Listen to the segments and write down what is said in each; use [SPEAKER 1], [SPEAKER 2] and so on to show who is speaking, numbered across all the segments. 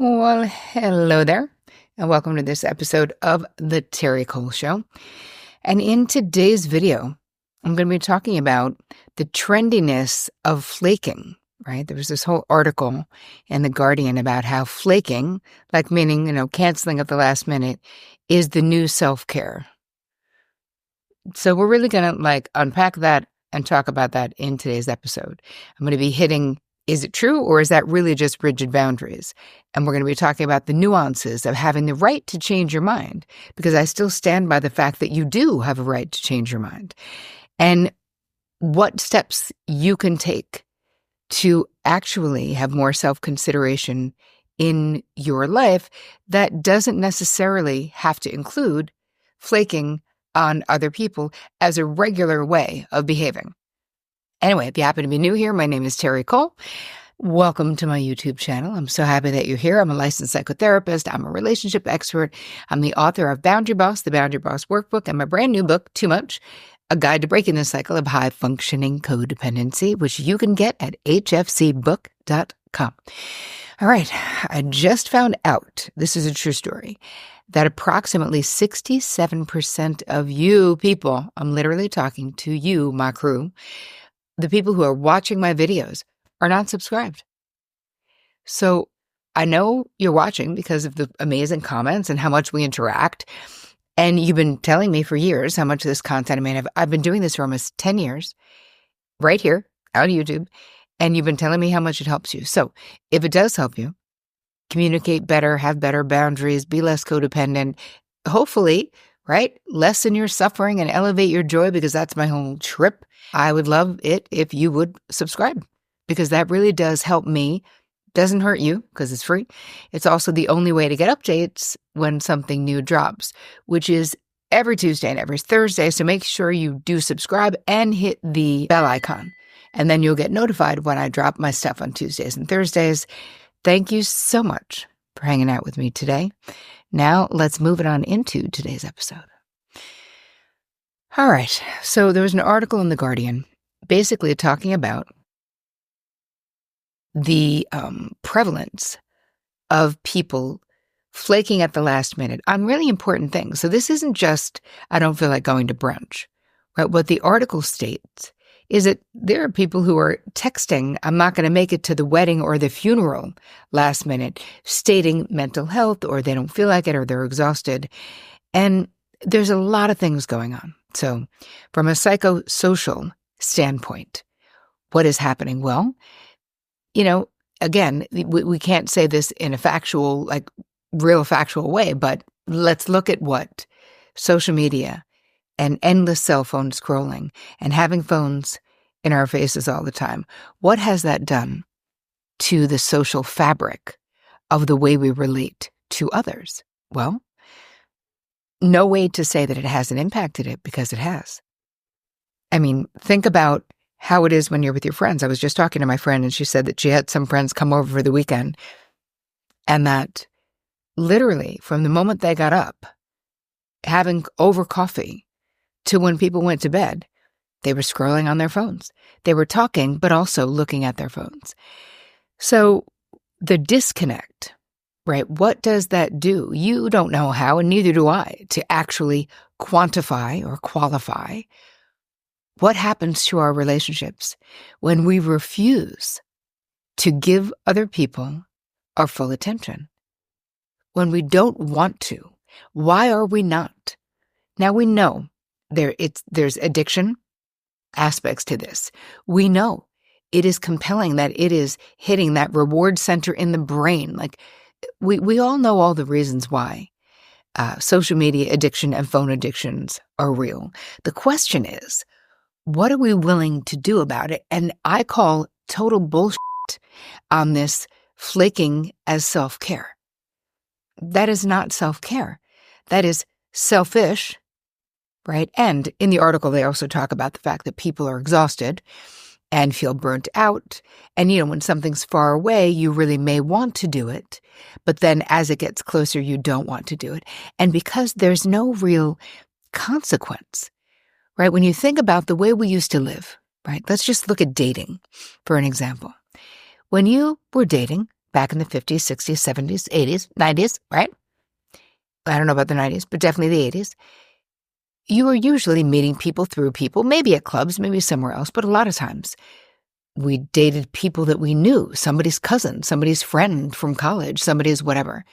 [SPEAKER 1] Well, hello there, and welcome to this episode of The Terri Cole Show. And in today's video, I'm going to be talking about the trendiness of flaking, right? There was this whole article in The Guardian about how flaking, like meaning, canceling at the last minute, is the new self-care. So we're really going to unpack that and talk about that in today's episode. I'm going to be hitting, is it true, or is that really just rigid boundaries? And we're going to be talking about the nuances of having the right to change your mind, because I still stand by the fact that you do have a right to change your mind, and what steps you can take to actually have more self-consideration in your life that doesn't necessarily have to include flaking on other people as a regular way of behaving. Anyway, if you happen to be new here, my name is Terri Cole. Welcome to my YouTube channel. I'm so happy that you're here. I'm a licensed psychotherapist. I'm a relationship expert. I'm the author of Boundary Boss, the Boundary Boss Workbook, and my brand new book, Too Much, A Guide to Breaking the Cycle of High-Functioning Codependency, which you can get at hfcbook.com. All right, I just found out, this is a true story, that approximately 67% of you people, I'm literally talking to you, my crew, the people who are watching my videos, are not subscribed. So I know you're watching because of the amazing comments and how much we interact. And you've been telling me for years how much of this content, I've been doing this for almost 10 years, right here on YouTube. And you've been telling me how much it helps you. So if it does help you, communicate better, have better boundaries, be less codependent, hopefully, right, lessen your suffering and elevate your joy, because that's my whole trip. I would love it if you would subscribe, because that really does help me. Doesn't hurt you because it's free. It's also the only way to get updates when something new drops, which is every Tuesday and every Thursday. So make sure you do subscribe and hit the bell icon, and then you'll get notified when I drop my stuff on Tuesdays and Thursdays. Thank you so much for hanging out with me today. Now let's move it on into today's episode. All right. So there was an article in The Guardian basically talking about the prevalence of people flaking at the last minute on really important things. So this isn't just, I don't feel like going to brunch, right? What the article states is that there are people who are texting, I'm not going to make it to the wedding or the funeral last minute, stating mental health, or they don't feel like it, or they're exhausted. And there's a lot of things going on. So from a psychosocial standpoint, what is happening? Well, again, we can't say this in a factual, real factual way, but let's look at what social media and endless cell phone scrolling and having phones in our faces all the time, what has that done to the social fabric of the way we relate to others? Well, no way to say that it hasn't impacted it, because it has. Think about how it is when you're with your friends. I was just talking to my friend, and she said that she had some friends come over for the weekend, and that literally from the moment they got up, having over coffee, to when people went to bed, they were scrolling on their phones. They were talking, but also looking at their phones. So the disconnect, right? What does that do? You don't know how, and neither do I, to actually quantify or qualify what happens to our relationships when we refuse to give other people our full attention. When we don't want to, why are we not? Now we know there's addiction aspects to this. We know it is compelling, that it is hitting that reward center in the brain. We all know all the reasons why social media addiction and phone addictions are real. The question is, what are we willing to do about it? And I call total bullshit on this flaking as self-care. That is not self-care. That is selfish, right? And in the article, they also talk about the fact that people are exhausted and feel burnt out. And, when something's far away, you really may want to do it. But then as it gets closer, you don't want to do it. And because there's no real consequence, right? When you think about the way we used to live, right? Let's just look at dating for an example. When you were dating, back in the 50s, 60s, 70s, 80s, 90s, right? I don't know about the 90s, but definitely the 80s. You were usually meeting people through people, maybe at clubs, maybe somewhere else, but a lot of times we dated people that we knew, somebody's cousin, somebody's friend from college, somebody's whatever.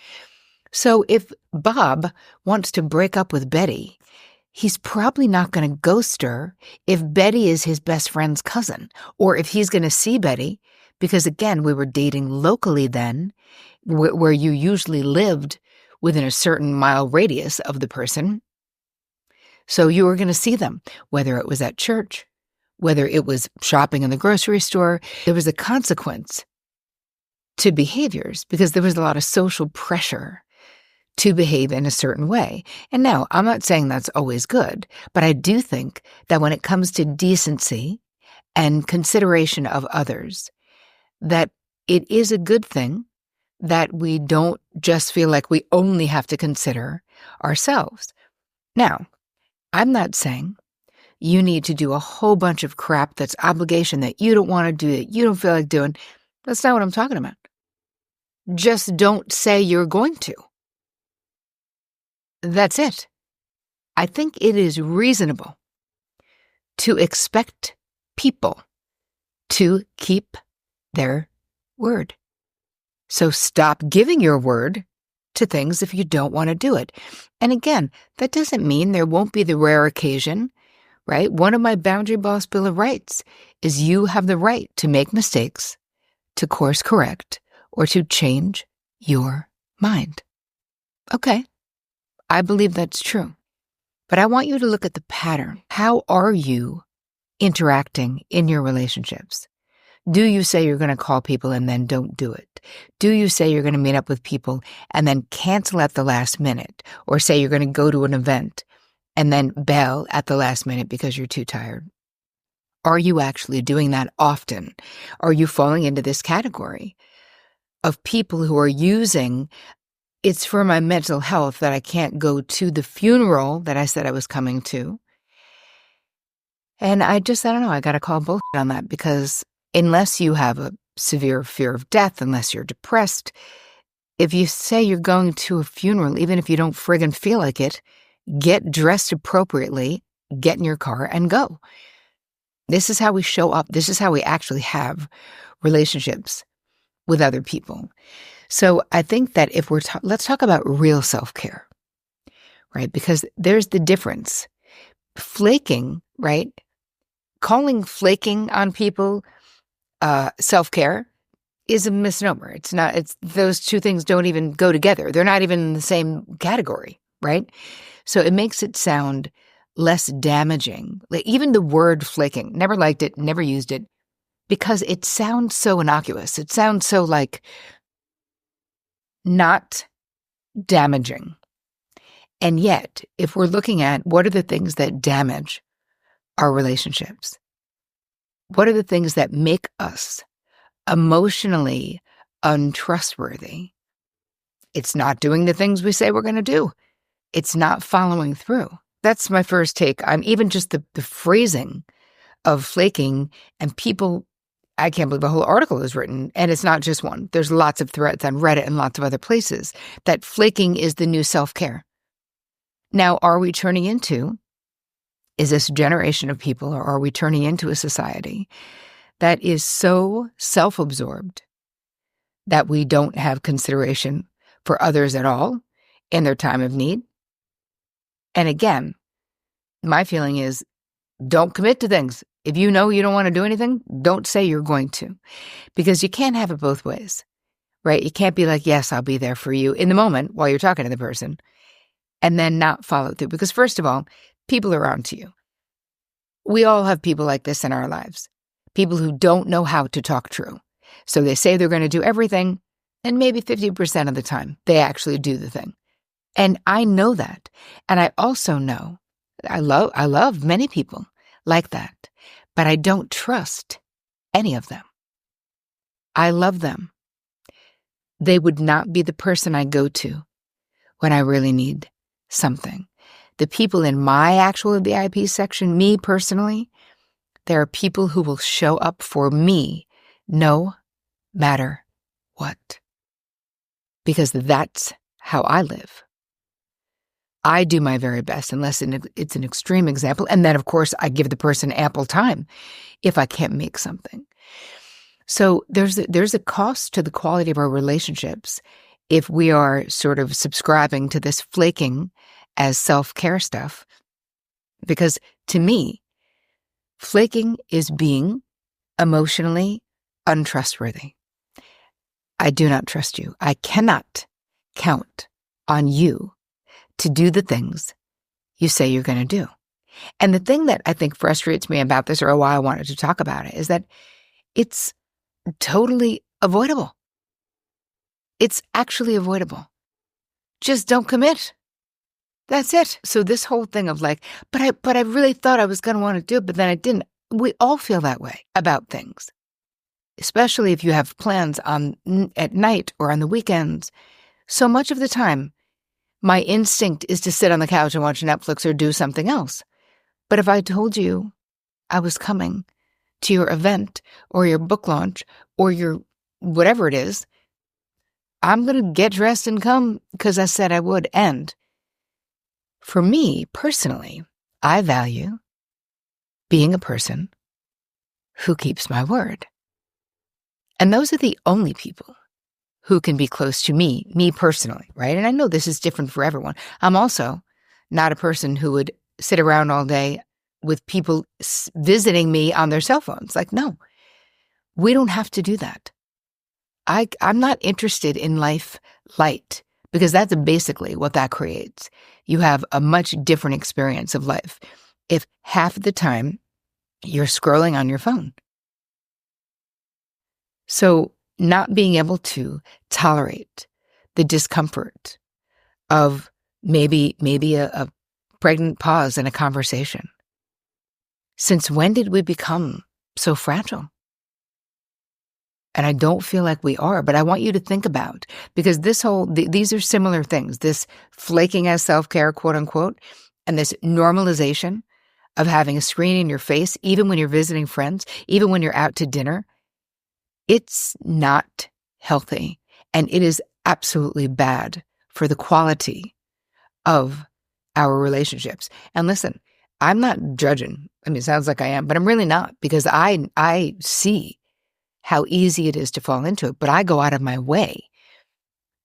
[SPEAKER 1] So if Bob wants to break up with Betty, he's probably not going to ghost her if Betty is his best friend's cousin, or if he's going to see Betty, because again, we were dating locally then, where you usually lived within a certain mile radius of the person. So you were going to see them, whether it was at church, whether it was shopping in the grocery store. There was a consequence to behaviors because there was a lot of social pressure to behave in a certain way. And now, I'm not saying that's always good, but I do think that when it comes to decency and consideration of others, that it is a good thing that we don't just feel like we only have to consider ourselves. Now, I'm not saying you need to do a whole bunch of crap that's obligation that you don't want to do, that you don't feel like doing. That's not what I'm talking about. Just don't say you're going to. That's it. I think it is reasonable to expect people to keep their word. So stop giving your word to things if you don't want to do it. And again, that doesn't mean there won't be the rare occasion, right? One of my Boundary Boss Bill of Rights is you have the right to make mistakes, to course correct, or to change your mind. Okay, I believe that's true. But I want you to look at the pattern. How are you interacting in your relationships? Do you say you're going to call people and then don't do it? Do you say you're going to meet up with people and then cancel at the last minute? Or say you're going to go to an event and then bail at the last minute because you're too tired? Are you actually doing that often? Are you falling into this category of people who are using, it's for my mental health that I can't go to the funeral that I said I was coming to? And I don't know, I got to call bullshit on that, because unless you have a severe fear of death, unless you're depressed, if you say you're going to a funeral, even if you don't friggin' feel like it, get dressed appropriately, get in your car and go. This is how we show up. This is how we actually have relationships with other people. So I think that if let's talk about real self-care, right? Because there's the difference. Flaking, right? Calling flaking on people self-care is a misnomer. It's not, those two things don't even go together. They're not even in the same category, right? So it makes it sound less damaging. Like even the word flaking, never liked it, never used it, because it sounds so innocuous. It sounds so like not damaging. And yet, if we're looking at what are the things that damage our relationships, what are the things that make us emotionally untrustworthy? It's not doing the things we say we're going to do. It's not following through. That's my first take on even just the phrasing of flaking. And people, I can't believe a whole article is written, and it's not just one. There's lots of threads on Reddit and lots of other places that flaking is the new self-care. Now, are we turning into, is this generation of people, or are we turning into a society that is so self-absorbed that we don't have consideration for others at all in their time of need? And again, my feeling is don't commit to things. If you know you don't want to do anything, don't say you're going to, because you can't have it both ways, right? You can't be like, yes, I'll be there for you in the moment while you're talking to the person, and then not follow through. Because first of all, people are on to you. We all have people like this in our lives, people who don't know how to talk true. So they say they're going to do everything, and maybe 50% of the time, they actually do the thing. And I know that. And I also know, I love many people like that, but I don't trust any of them. I love them. They would not be the person I go to when I really need something. The people in my actual VIP section, me personally, there are people who will show up for me no matter what. because that's how I live. I do my very best unless it's an extreme example. And then, of course, I give the person ample time if I can't make something. So there's a cost to the quality of our relationships if we are sort of subscribing to this flaking as self-care stuff. Because to me, flaking is being emotionally untrustworthy. I do not trust you. I cannot count on you to do the things you say you're going to do. And the thing that I think frustrates me about this, or why I wanted to talk about it, is that it's totally avoidable. It's actually avoidable. Just don't commit. That's it. So this whole thing of like, but I really thought I was going to want to do it, but then I didn't. We all feel that way about things, especially if you have plans at night or on the weekends. So much of the time, my instinct is to sit on the couch and watch Netflix or do something else. But if I told you I was coming to your event or your book launch or your whatever it is, I'm going to get dressed and come because I said I would. And for me personally, I value being a person who keeps my word. And those are the only people who can be close to me personally, right? And I know this is different for everyone. I'm also not a person who would sit around all day with people visiting me on their cell phones. Like, no, we don't have to do that. I'm not interested in life light, because that's basically what that creates. You have a much different experience of life if half of the time you're scrolling on your phone. So not being able to tolerate the discomfort of maybe a pregnant pause in a conversation. Since when did we become so fragile? And I don't feel like we are, but I want you to think about, because these are similar things, this flaking as self-care, quote unquote, and this normalization of having a screen in your face, even when you're visiting friends, even when you're out to dinner. It's not healthy, and it is absolutely bad for the quality of our relationships. And listen, I'm not judging. I mean, it sounds like I am, but I'm really not, because I see how easy it is to fall into it, but I go out of my way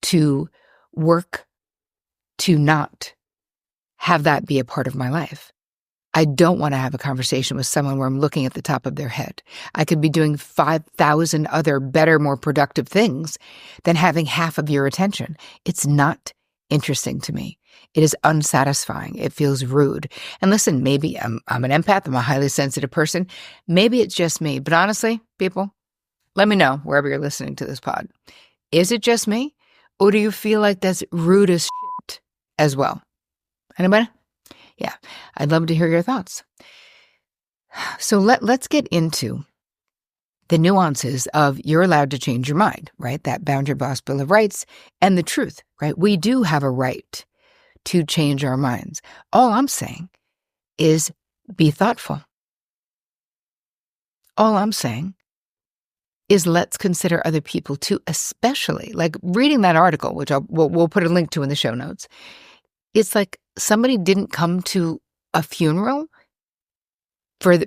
[SPEAKER 1] to work to not have that be a part of my life. I don't want to have a conversation with someone where I'm looking at the top of their head. I could be doing 5,000 other better, more productive things than having half of your attention. It's not interesting to me. It is unsatisfying. It feels rude. And listen, maybe I'm an empath. I'm a highly sensitive person. Maybe it's just me. But honestly, people, let me know wherever you're listening to this pod. Is it just me? Or do you feel like that's rude as shit as well? Anybody? Yeah, I'd love to hear your thoughts. So let's get into the nuances of you're allowed to change your mind, right? That Boundary Boss Bill of Rights and the truth, right? We do have a right to change our minds. All I'm saying is be thoughtful. All I'm saying is let's consider other people too, especially like reading that article, which we'll put a link to in the show notes. It's like somebody didn't come to a funeral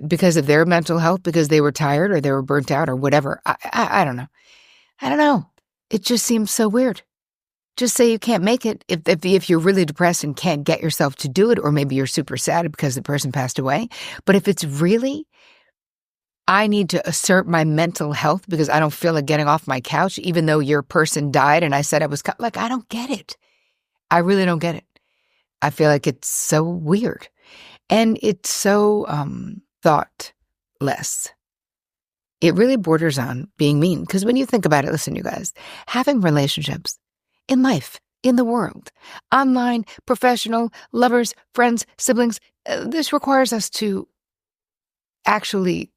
[SPEAKER 1] because of their mental health, because they were tired or they were burnt out or whatever. I don't know. I don't know. It just seems so weird. Just say you can't make it if you're really depressed and can't get yourself to do it, or maybe you're super sad because the person passed away. But if it's really, I need to assert my mental health because I don't feel like getting off my couch, even though your person died and I said I was like, I don't get it. I really don't get it. I feel like it's so weird, and it's so thoughtless. It really borders on being mean, because when you think about it, listen, you guys, having relationships in life, in the world, online, professional, lovers, friends, siblings, this requires us to actually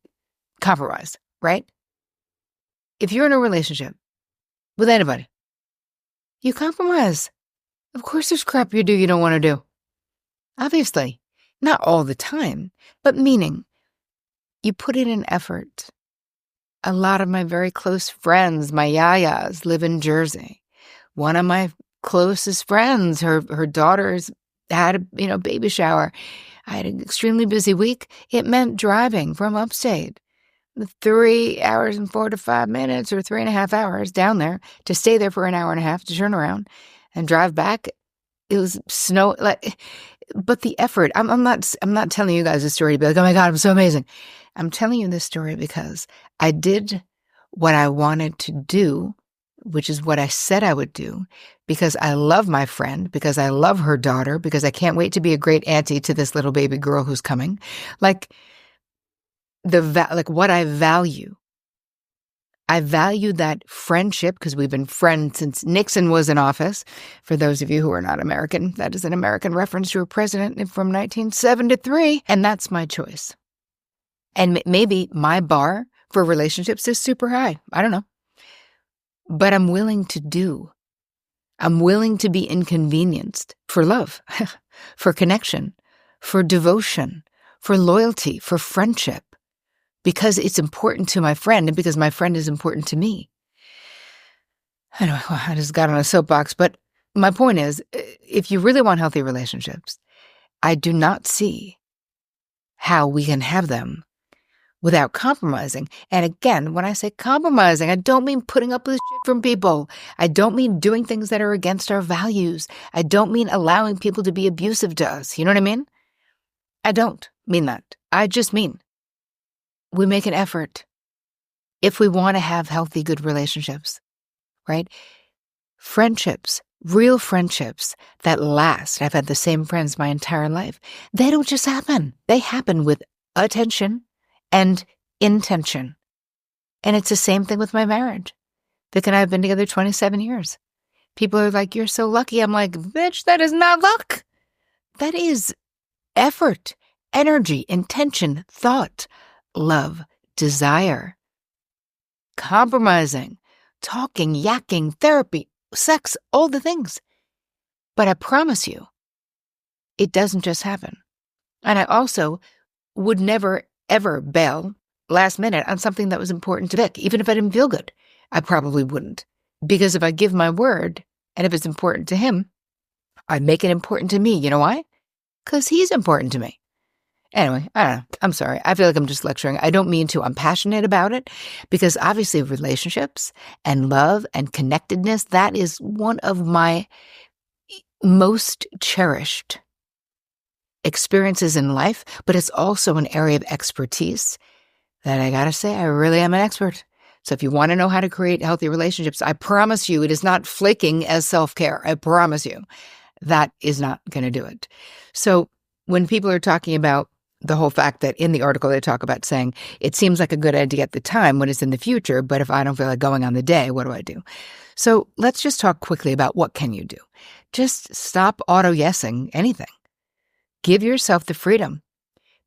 [SPEAKER 1] compromise, right? If you're in a relationship with anybody, you compromise. Of course there's crap you do you don't want to do. Obviously. Not all the time, but meaning you put in an effort. A lot of my very close friends, my yayas, live in Jersey. one of my closest friends, her daughter's had a baby shower. I had an extremely busy week. It meant driving from upstate 3 hours and 45 minutes or 3.5 hours down there to stay there for an hour and a half to turn around and drive back. It was snow, but the effort. I'm not telling you guys this story to be like, oh my God, I'm so amazing. I'm telling you this story because I did what I wanted to do, which is what I said I would do, because I love my friend, because I love her daughter, because I can't wait to be a great auntie to this little baby girl who's coming. Like what I value. I value that friendship because we've been friends since Nixon was in office. For those of you who are not American, that is an American reference to a president from 1973, and that's my choice. And maybe my bar for relationships is super high. I don't know. But I'm willing to do. I'm willing to be inconvenienced for love, for connection, for devotion, for loyalty, for friendship, because it's important to my friend and because my friend is important to me. Anyway, I just got on a soapbox, but my point is, if you really want healthy relationships, I do not see how we can have them without compromising. And again, when I say compromising, I don't mean putting up with shit from people. I don't mean doing things that are against our values. I don't mean allowing people to be abusive to us. You know what I mean? I don't mean that. I just mean we make an effort if we want to have healthy, good relationships, right? Friendships, real friendships that last. I've had the same friends my entire life. They don't just happen. They happen with attention and intention. And it's the same thing with my marriage. Vic and I have been together 27 years. People are like, you're so lucky. I'm like, bitch, that is not luck. That is effort, energy, intention, thought, love, desire, compromising, talking, yakking, therapy, sex, all the things. But I promise you, it doesn't just happen. And I also would never, ever bail last minute on something that was important to Vic. Even if I didn't feel good, I probably wouldn't. Because if I give my word, and if it's important to him, I make it important to me. You know why? Because he's important to me. Anyway, I don't know. I'm sorry. I feel like I'm just lecturing. I don't mean to. I'm passionate about it because obviously relationships and love and connectedness, that is one of my most cherished experiences in life, but it's also an area of expertise that I gotta say, I really am an expert. So if you want to know how to create healthy relationships, I promise you it is not flaking as self-care. I promise you that is not going to do it. So when people are talking about the whole fact that in the article they talk about saying, it seems like a good idea at the time when it's in the future, but if I don't feel like going on the day, what do I do? So let's just talk quickly about what can you do. Just stop auto-yesing anything. Give yourself the freedom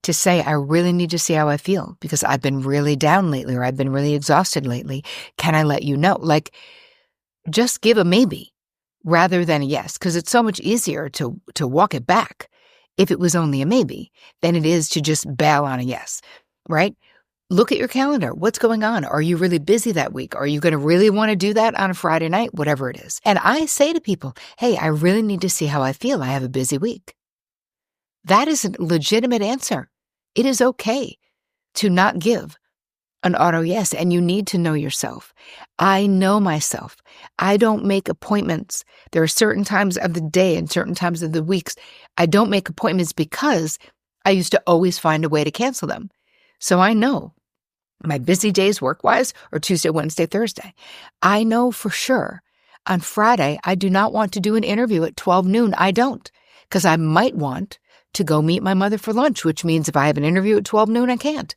[SPEAKER 1] to say, I really need to see how I feel because I've been really down lately or I've been really exhausted lately. Can I let you know? Like, just give a maybe rather than a yes, because it's so much easier to walk it back if it was only a maybe than it is to just bail on a yes, right? Look at your calendar. What's going on? Are you really busy that week? Are you going to really want to do that on a Friday night? Whatever it is. And I say to people, hey, I really need to see how I feel. I have a busy week. That is a legitimate answer. It is okay to not give an auto yes, and you need to know yourself. I know myself. I don't make appointments. There are certain times of the day and certain times of the weeks. I don't make appointments because I used to always find a way to cancel them. So I know my busy days work-wise are Tuesday, Wednesday, Thursday. I know for sure on Friday, I do not want to do an interview at 12 noon. I don't, because I might want to go meet my mother for lunch, which means if I have an interview at 12 noon, I can't.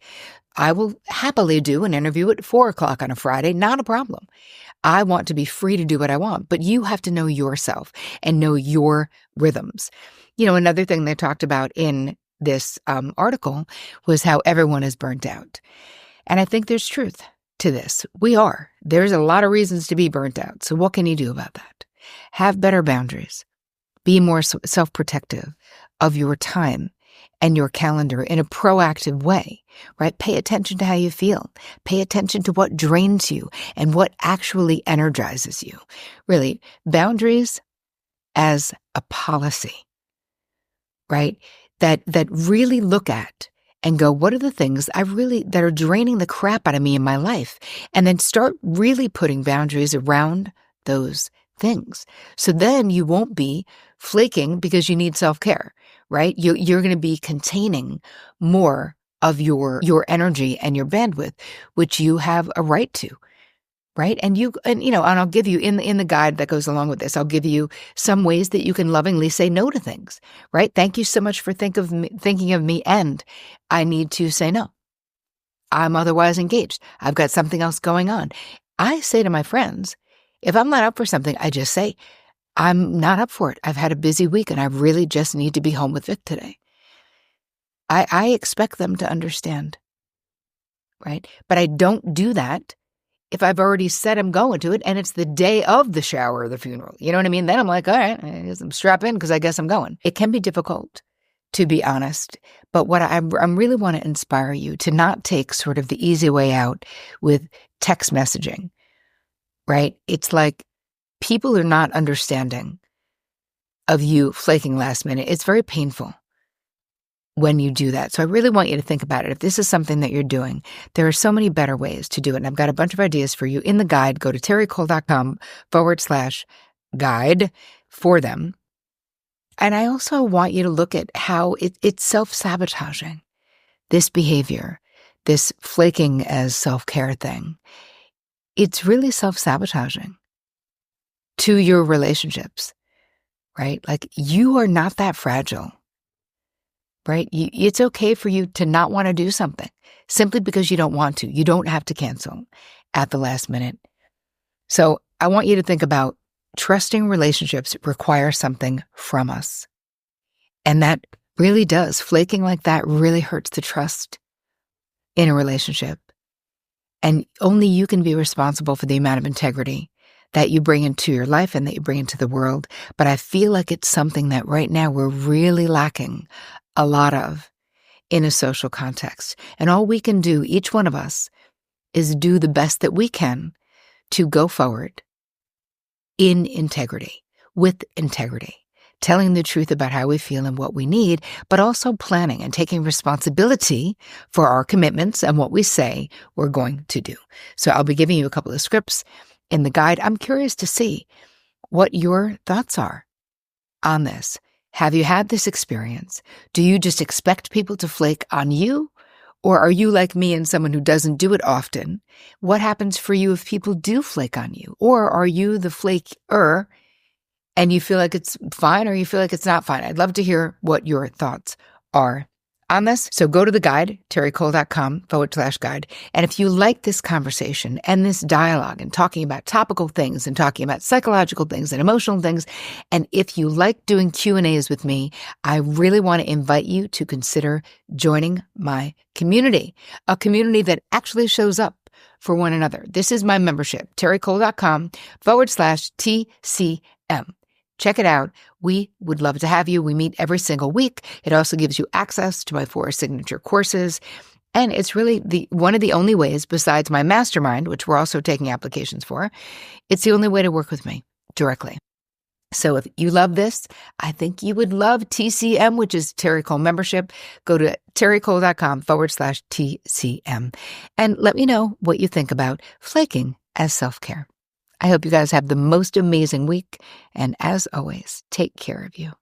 [SPEAKER 1] I will happily do an interview at 4 o'clock on a Friday, not a problem. I want to be free to do what I want, but you have to know yourself and know your rhythms. You know, another thing they talked about in this article was how everyone is burnt out. And I think there's truth to this. We are. There's a lot of reasons to be burnt out. So what can you do about that? Have better boundaries. Be more self-protective of your time and your calendar in a proactive way, right? Pay attention to how you feel. Pay attention to what drains you and what actually energizes you. Really, boundaries as a policy, right? That really look at and go, what are the things that are draining the crap out of me in my life? And then start really putting boundaries around those things. So then you won't be flaking because you need self-care, right? You're going to be containing more of your energy and your bandwidth, which you have a right to. Right. And I'll give you in the guide that goes along with this, I'll give you some ways that you can lovingly say no to things. Right. Thank you so much for thinking of me. And I need to say no. I'm otherwise engaged. I've got something else going on. I say to my friends, if I'm not up for something, I just say, I'm not up for it. I've had a busy week and I really just need to be home with Vic today. I expect them to understand. Right. But I don't do that if I've already said I'm going to it and it's the day of the shower or the funeral. You know what I mean? Then I'm like, all right, I'm strap in because I guess I'm going. It can be difficult, to be honest. But what I really want to inspire you to not take sort of the easy way out with text messaging, right? It's like people are not understanding of you flaking last minute. It's very painful when you do that. So I really want you to think about it. If this is something that you're doing, there are so many better ways to do it. And I've got a bunch of ideas for you in the guide. Go to terricole.com/guide for them. And I also want you to look at how it's self-sabotaging. This behavior, this flaking as self-care thing, it's really self-sabotaging to your relationships, right? Like you are not that fragile. Right? It's okay for you to not want to do something simply because you don't want to. You don't have to cancel at the last minute. So I want you to think about trusting relationships require something from us. And that really does. Flaking like that really hurts the trust in a relationship. And only you can be responsible for the amount of integrity that you bring into your life and that you bring into the world. But I feel like it's something that right now we're really lacking a lot of in a social context. And all we can do, each one of us, is do the best that we can to go forward in integrity, with integrity, telling the truth about how we feel and what we need, but also planning and taking responsibility for our commitments and what we say we're going to do. So I'll be giving you a couple of scripts in the guide. I'm curious to see what your thoughts are on this. Have you had this experience? Do you just expect people to flake on you? Or are you like me and someone who doesn't do it often? What happens for you if people do flake on you? Or are you the flaker and you feel like it's fine or you feel like it's not fine? I'd love to hear what your thoughts are on this. So go to the guide, terricole.com/guide. And if you like this conversation and this dialogue and talking about topical things and talking about psychological things and emotional things, and if you like doing Q&As with me, I really want to invite you to consider joining my community, a community that actually shows up for one another. This is my membership, terricole.com/TCM. Check it out. We would love to have you. We meet every single week. It also gives you access to my 4 signature courses. And it's really one of the only ways, besides my mastermind, which we're also taking applications for, it's the only way to work with me directly. So if you love this, I think you would love TCM, which is Terri Cole membership. Go to terricole.com/TCM and let me know what you think about flaking as self-care. I hope you guys have the most amazing week. And as always, take care of you.